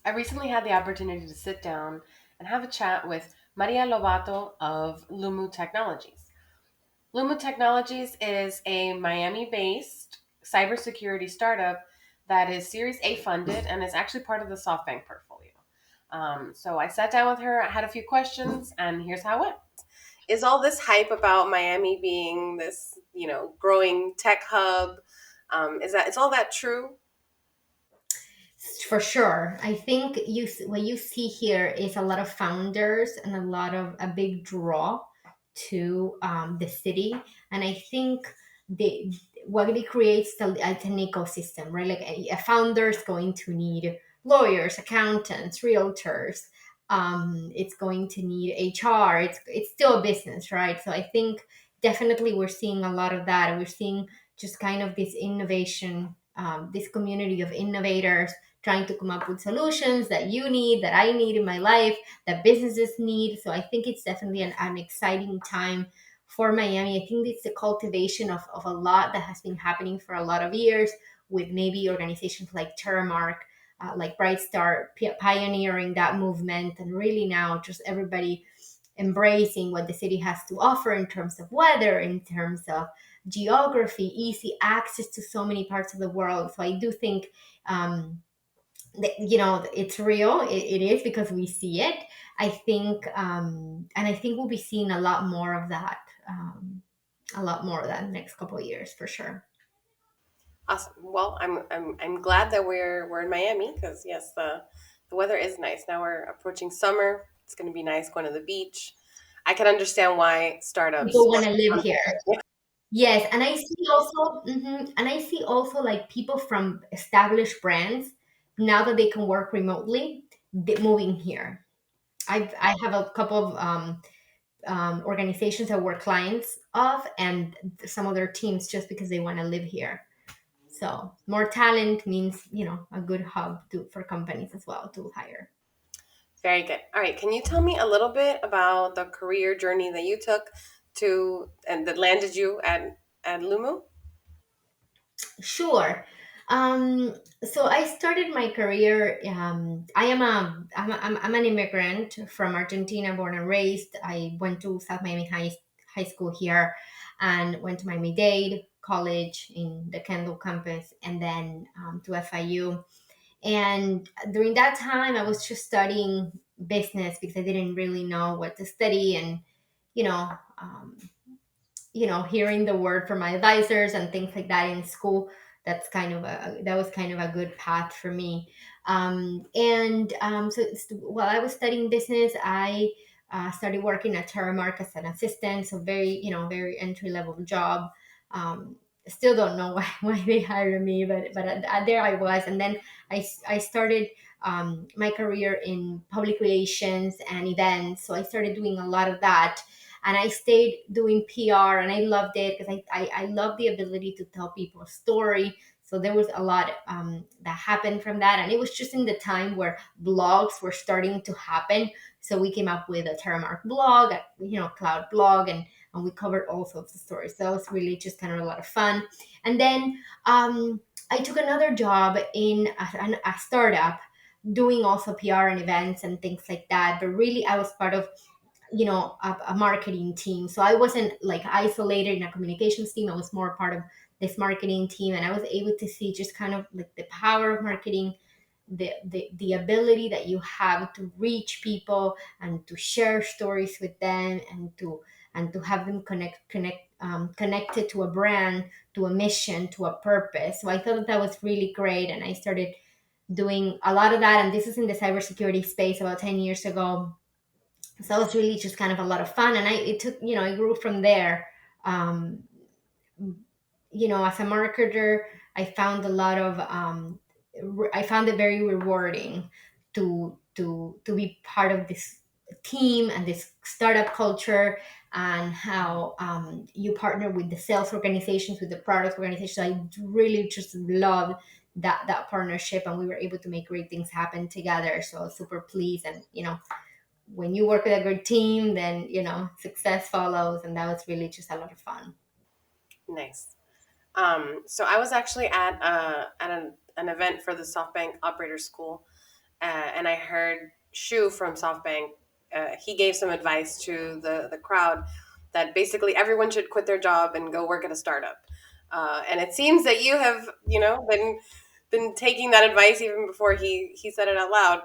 I recently had the opportunity to sit down and have a chat with Maria Lobato of Lumu Technologies. Lumu Technologies is a Miami based cybersecurity startup that is Series A funded and is actually part of the SoftBank portfolio. So I sat down with her, I had a few questions, and here's how it went. Is all this hype about Miami being this, growing tech hub? Is all that true? For sure. I think what you see here is a lot of founders and a big draw to the city. And I think the what it creates it's an ecosystem, right? Like a founder is going to need lawyers, accountants, realtors. It's going to need HR. It's still a business, right? So I think definitely we're seeing a lot of that. We're seeing just kind of this innovation, this community of innovators trying to come up with solutions that you need, that I need in my life, that businesses need. So I think it's definitely an exciting time for Miami. I think it's the cultivation of a lot that has been happening for a lot of years with maybe organizations like Terramark, like Bright Star, pioneering that movement, and really now just everybody embracing what the city has to offer in terms of weather, in terms of geography, easy access to so many parts of the world. So I do think it's real. It is because we see it. I think and I think we'll be seeing a lot more of that in the next couple of years for sure. Awesome. Well, I'm glad that we're in Miami because yes, the weather is nice. Now we're approaching summer. It's going to be nice going to the beach. I can understand why startups. People want to live here. Yes, and I see also, and I see also like people from established brands now that they can work remotely, moving here. I have a couple of organizations that we're clients of, and some of their teams just because they want to live here. So more talent means, a good hub for companies as well to hire. Very good. All right. Can you tell me a little bit about the career journey that you took to and that landed you at Lumu? Sure. So I started my career. I'm an immigrant from Argentina, born and raised. I went to South Miami High School here, and went to Miami Dade College in the Kendall campus, and then to FIU. And during that time, I was just studying business because I didn't really know what to study, and you know, um, hearing the word from my advisors and things like that in school. That was kind of a good path for me. So while I was studying business, I started working at Terramark as an assistant. So very entry level job. Still don't know why they hired me, but there I was. And then I started my career in public relations and events. So I started doing a lot of that, and I stayed doing PR, and I loved it because I love the ability to tell people a story. So there was a lot that happened from that, and it was just in the time where blogs were starting to happen. So we came up with a Terramark blog, cloud blog, and we covered all sorts of stories. So that was really just kind of a lot of fun. And then I took another job in a startup doing also PR and events and things like that. But really, I was part of a marketing team, so I wasn't like isolated in a communications team. I was more part of this marketing team, and I was able to see just kind of like the power of marketing, the ability that you have to reach people and to share stories with them, and to have them connected to a brand, to a mission, to a purpose. So I thought that was really great, and I started doing a lot of that. And this is in the cybersecurity space about 10 years ago. So it was really just kind of a lot of fun, and I grew from there. um, as a marketer, I found a lot of I found it very rewarding to be part of this team and this startup culture, and how you partner with the sales organizations, with the product organizations. I really just love that partnership, and we were able to make great things happen together. So I was super pleased, and when you work with a good team, then success follows, and that was really just a lot of fun. Nice. So I was actually at an event for the SoftBank Operator School, and I heard Shu from SoftBank. He gave some advice to the crowd that basically everyone should quit their job and go work at a startup. And it seems that you have, been taking that advice even before he said it out loud.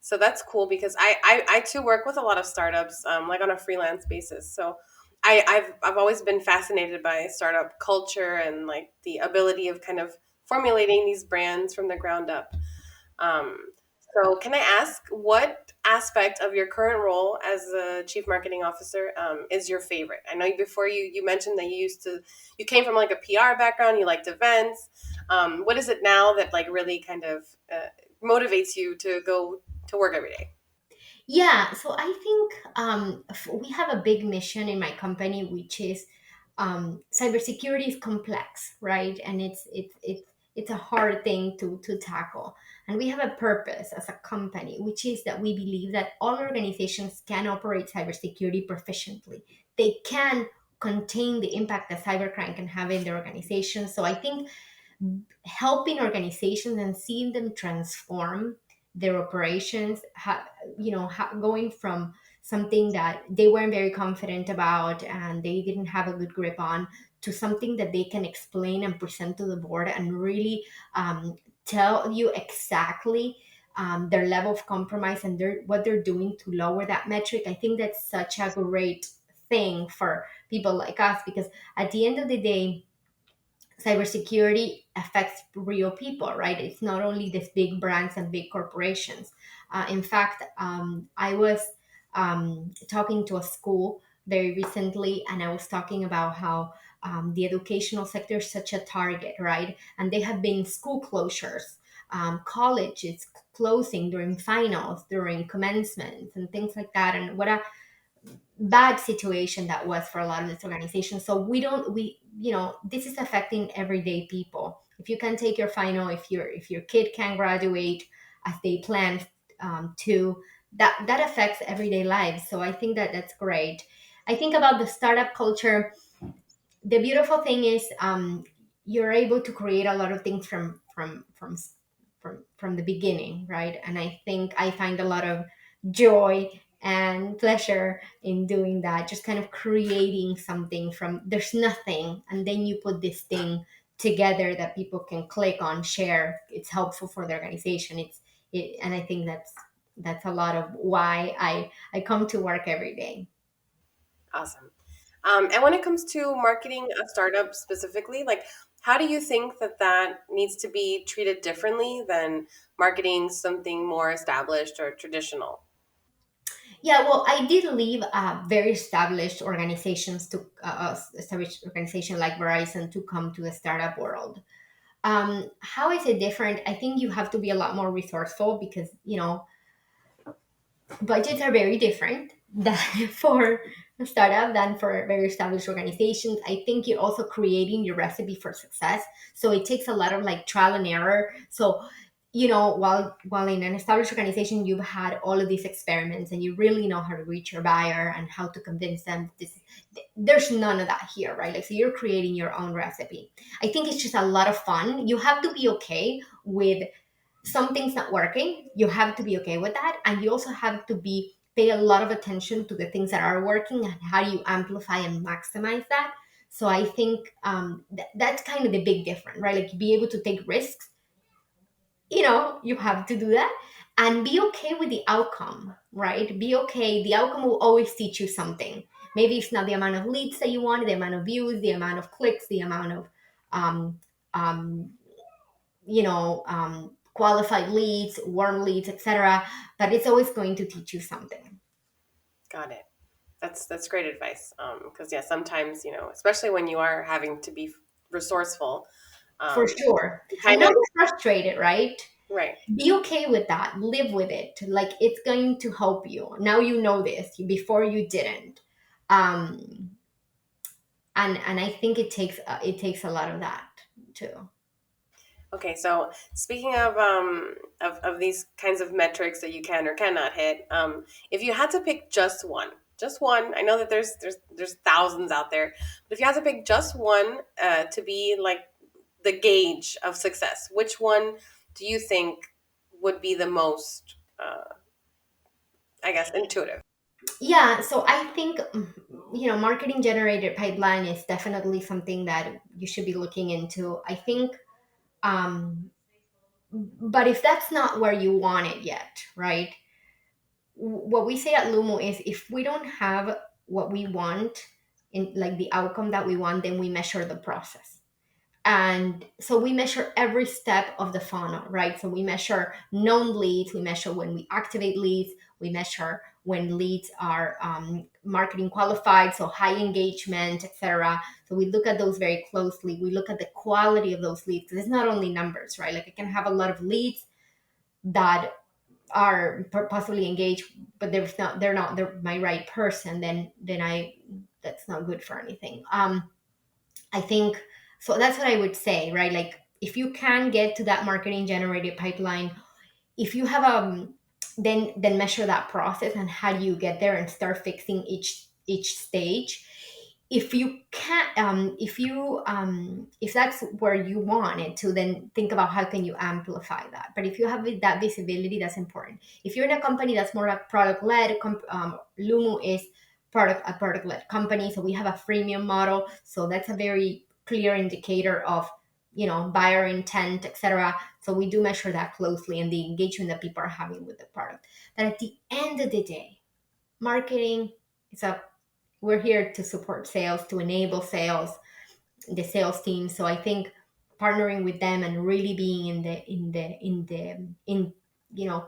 So that's cool because I too work with a lot of startups, like on a freelance basis. So I've always been fascinated by startup culture and like the ability of kind of formulating these brands from the ground up. Um, so, can I ask what aspect of your current role as a chief marketing officer is your favorite? I know before you mentioned that you came from like a PR background, you liked events. What is it now that like really kind of motivates you to go to work every day? Yeah, so I think we have a big mission in my company, which is cybersecurity is complex, right? And it's a hard thing to tackle. And we have a purpose as a company, which is that we believe that all organizations can operate cybersecurity proficiently. They can contain the impact that cybercrime can have in their organization. So I think helping organizations and seeing them transform their operations, going from something that they weren't very confident about and they didn't have a good grip on, to something that they can explain and present to the board and really tell you exactly their level of compromise and what they're doing to lower that metric. I think that's such a great thing for people like us, because at the end of the day, cybersecurity affects real people, right? It's not only these big brands and big corporations. In fact, I was talking to a school very recently, and I was talking about how the educational sector is such a target, right? And there have been school closures, colleges closing during finals, during commencements, and things like that. And what a bad situation that was for a lot of this organization. So this is affecting everyday people. If you can take your final, if your kid can graduate as they plan to, that affects everyday lives. So I think that that's great. I think about the startup culture. The beautiful thing is, you're able to create a lot of things from the beginning, right? And I think I find a lot of joy and pleasure in doing that, just kind of creating something from there's nothing, and then you put this thing together that people can click on, share. It's helpful for the organization. And I think that's a lot of why I come to work every day. Awesome. And when it comes to marketing a startup specifically, like how do you think that needs to be treated differently than marketing something more established or traditional? Yeah, well, I did leave very established organizations established organization like Verizon to come to the startup world. How is it different? I think you have to be a lot more resourceful, because budgets are very different than for a startup than for very established organizations. I think you're also creating your recipe for success. So it takes a lot of like trial and error. So, while in an established organization you've had all of these experiments and you really know how to reach your buyer and how to convince them that there's none of that here, right? Like, so you're creating your own recipe. I think it's just a lot of fun. You have to be okay with something's not working. You have to be okay with that, and you also have to be pay a lot of attention to the things that are working and how do you amplify and maximize that. So I think that's kind of the big difference, right? Like, be able to take risks. You have to do that, and be okay with the outcome, right? Be okay. The outcome will always teach you something. Maybe it's not the amount of leads that you want, the amount of views, the amount of clicks, the amount of um, um, qualified leads, warm leads, etc. But it's always going to teach you something. Got it. That's great advice. Because yeah, sometimes especially when you are having to be resourceful, For um, sure. you And kind don't of be frustrated, right? right. Be okay with that. Live with it. Like, it's going to help you. Now you know this. Before you didn't. Um, and I think it takes a lot of that too. Okay, so speaking of these kinds of metrics that you can or cannot hit, if you had to pick just one, I know that there's thousands out there, but if you had to pick just one to be like the gauge of success, which one do you think would be the most, I guess, intuitive? Yeah, so I think marketing generated pipeline is definitely something that you should be looking into. I think, um, but if that's not where you want it yet, right? What we say at Lumo is if we don't have what we want in like the outcome that we want, then we measure the process. And so we measure every step of the funnel, right? So we measure known leads, we measure when we activate leads, we measure when leads are marketing qualified, so high engagement, etc. So we look at those very closely. We look at the quality of those leads because it's not only numbers, right? Like I can have a lot of leads that are possibly engaged, but they're my right person. Then I that's not good for anything. I think so. That's what I would say, right? Like if you can get to that marketing generated pipeline, if you have then measure that process and how do you get there and start fixing each stage. If you can't, if that's where you want it to, then think about how can you amplify that. But if you have that visibility, that's important. If you're in a company that's more like product led, Lumu is product led company, so we have a freemium model, so that's a very clear indicator of buyer intent, etc. So we do measure that closely and the engagement that people are having with the product. But at the end of the day, marketing is a we're here to support sales, to enable sales, the sales team. So I think partnering with them and really being in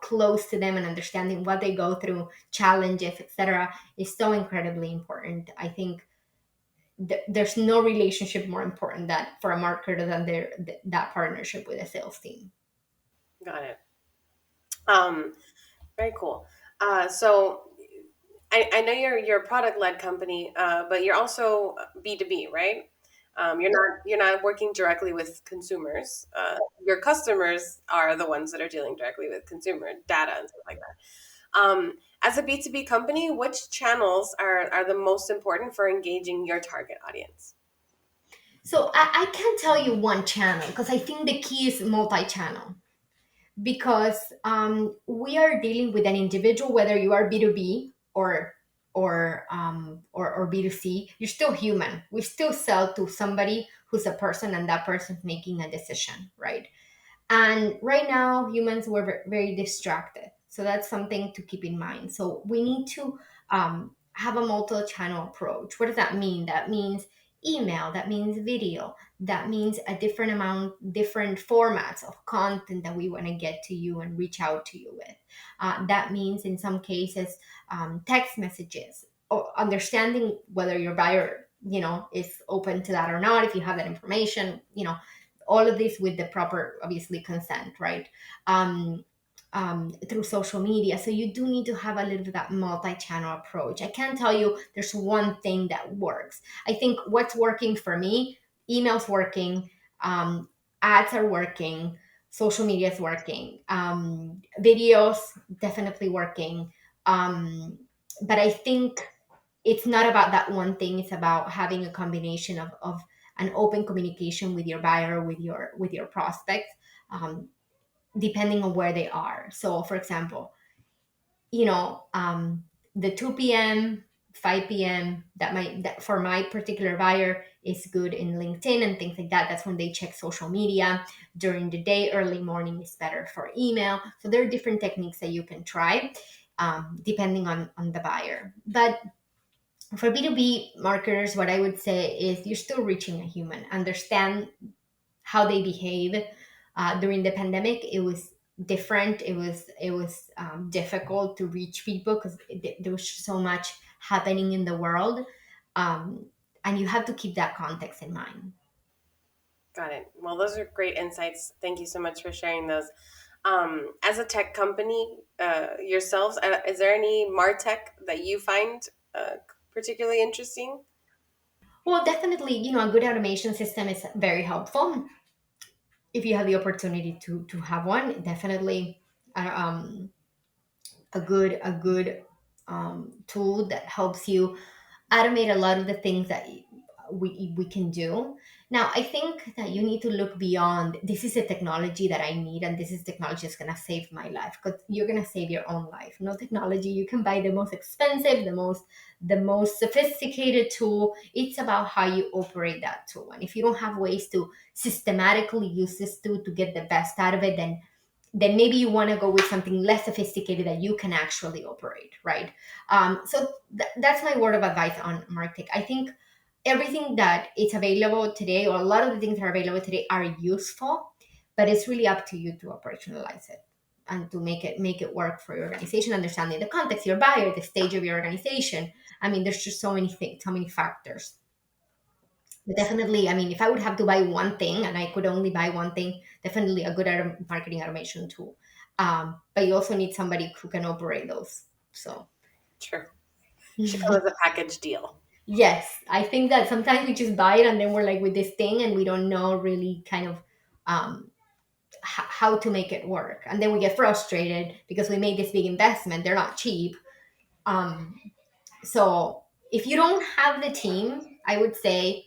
close to them and understanding what they go through, challenges, etc., is so incredibly important. I think there's no relationship more important that for a marketer than that partnership with a sales team. Got it. Um, Very cool. So I know you're a product led company, but you're also B2B, right? You're not working directly with consumers. Your customers are the ones that are dealing directly with consumer data and stuff like that. As a B2B company, which channels are the most important for engaging your target audience? So I can't tell you one channel because I think the key is multi-channel, because we are dealing with an individual, whether you are B2B or B2C. You're still human. We still sell to somebody who's a person, and that person's making a decision, right? And right now, humans were very distracted. So that's something to keep in mind. So we need to have a multi channel approach. What does that mean? That means email, that means video, that means a different amount, different formats of content that we want to get to you and reach out to you with. That means in some cases, text messages, or understanding whether your buyer is open to that or not. If you have that information, all of this with the proper obviously consent, right? um, through social media. So you do need to have a little bit of that multi-channel approach. I can't tell you there's one thing that works. I think what's working for me, emails working, ads are working, social media is working, videos definitely working. But I think it's not about that one thing. It's about having a combination of an open communication with your buyer, with your prospects, um, depending on where they are. So for example, the 2 p.m., 5 p.m., that for my particular buyer is good in LinkedIn and things like that. That's when they check social media. During the day, early morning is better for email. So there are different techniques that you can try, depending on the buyer. But for B2B marketers, what I would say is you're still reaching a human. Understand how they behave. During the pandemic, it was different. It was difficult to reach people because there was so much happening in the world, um, and you have to keep that context in mind. Got it. Well, those are great insights. Thank you so much for sharing those. As a tech company yourselves, is there any martech that you find particularly interesting? Well, definitely, a good automation system is very helpful if you have the opportunity to have one. Definitely, a good tool that helps you automate a lot of the things that we can do. Now, I think that you need to look beyond this is a technology that I need, and this is technology that's going to save my life, because you're going to save your own life. No technology, you can buy the most expensive, the most sophisticated tool. It's about how you operate that tool. And if you don't have ways to systematically use this tool to get the best out of it, then maybe you want to go with something less sophisticated that you can actually operate, right? So that's my word of advice on martech. I think everything that is available today, or a lot of the things that are available today, are useful, but it's really up to you to operationalize it and to make it work for your organization, understanding the context, your buyer, the stage of your organization. I mean, there's just so many things, so many factors. But definitely, I mean, if I would have to buy one thing and I could only buy one thing, definitely a good marketing automation tool. But you also need somebody who can operate those. So, True. Should come as a package deal. yes, I think that sometimes we just buy it and then we're like with this thing and we don't know really kind of um, how to make it work. And then we get frustrated because we made this big investment. They're not cheap. Um, so, if you don't have the team, I would say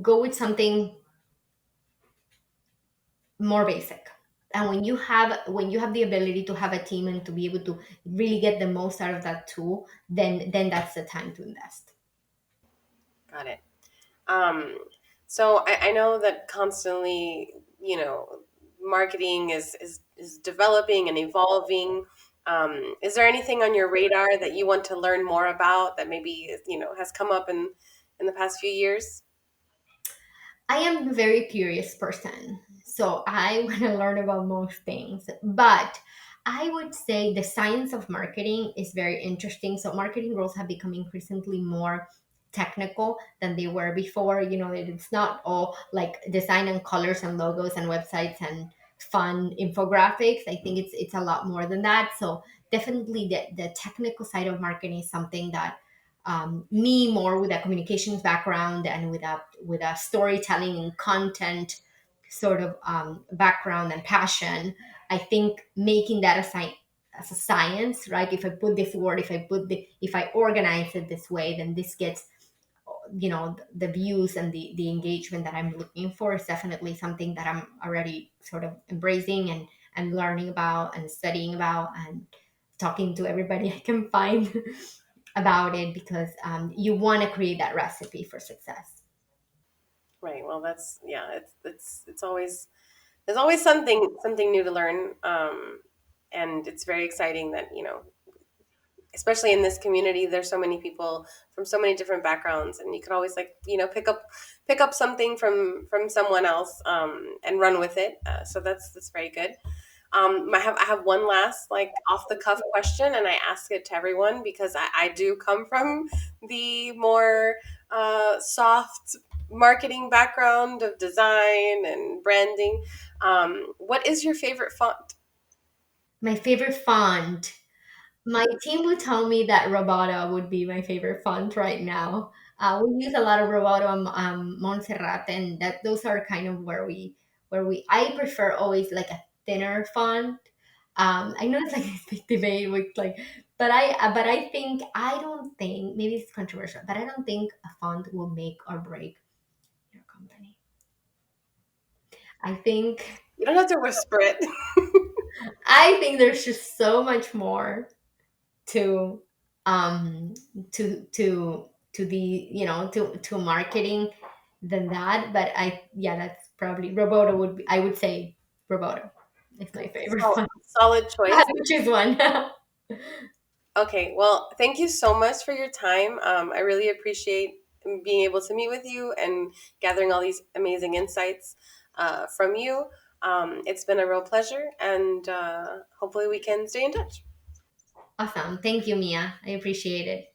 go with something more basic. And when you have the ability to have a team and to be able to really get the most out of that tool, then that's the time to invest. Got it. Um, so I know that constantly, marketing is developing and evolving. Is there anything on your radar that you want to learn more about that maybe has come up in the past few years? I am a very curious person, so I want to learn about most things. But I would say the science of marketing is very interesting. So marketing roles have become increasingly more technical than they were before. It's not all like design and colors and logos and websites and fun infographics. I think it's a lot more than that. So definitely the technical side of marketing is something that me, more with a communications background and with a storytelling and content sort of background and passion. I think making that as a science, right? If I put this word, if I organize it this way, then this gets the views and the engagement that I'm looking for. Is definitely something that I'm already sort of embracing and learning about and studying about and talking to everybody I can find about it, because you want to create that recipe for success. Right. Well, that's yeah. It's always there's always something new to learn, and it's very exciting that especially in this community, there's so many people from so many different backgrounds, and you could always pick up something from someone else, and run with it. So that's very good. I have one last off the cuff question, and I ask it to everyone because I do come from the more soft marketing background of design and branding. What is your favorite font? My favorite font. My team would tell me that Roboto would be my favorite font right now. We use a lot of Roboto and Montserrat, and that those are kind of where we. I prefer always like a thinner font. I know it's like this big debate with like, but I think I don't think, maybe it's controversial, but I don't think a font will make or break your company. I think You don't have to whisper it. I think there's just so much more to um to the to marketing than that. But that's probably Roboto would be, I would say Roboto is my favorite one. Solid I have choice. to choose one. Okay, well, thank you so much for your time. I really appreciate being able to meet with you and gathering all these amazing insights from you. It's been a real pleasure, and hopefully, we can stay in touch. Awesome, thank you, Mia, I appreciate it.